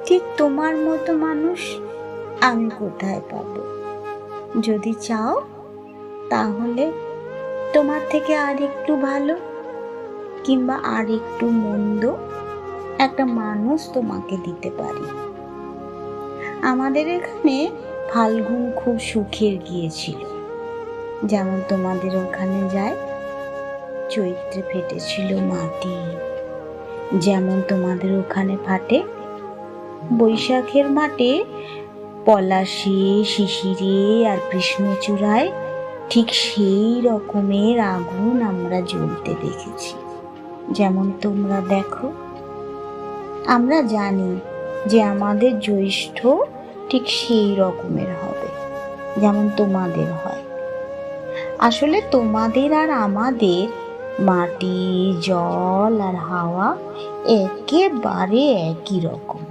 ঠিক তোমার মতো মানুষ আমি কোথায় পাবো? যদি চাও তাহলে তোমার থেকে আর একটু ভালো কিংবা আর একটু মন্দ একটা মানুষ তোমাকে দিতে পারি। আমাদের এখানে ফাল্গুন খুব সুখের গিয়েছিল, যেমন তোমাদের ওখানে যায়। চৈত্রে ফেটেছিল মাটি, যেমন তোমাদের ওখানে ফাটে। বৈশাখের মাঠে পলাশে, শিশিরে আর কৃষ্ণচূড়ায় ঠিক সেই রকমের আগুন আমরা জ্বলতে দেখেছি, যেমন তোমরা দেখো। আমরা জানি যে আমাদের জ্যৈষ্ঠ ঠিক সেই রকমের হবে, যেমন তোমাদের হয়। আসলে তোমাদের আর আমাদের মাটি, জল আর হাওয়া একেবারে একই রকম।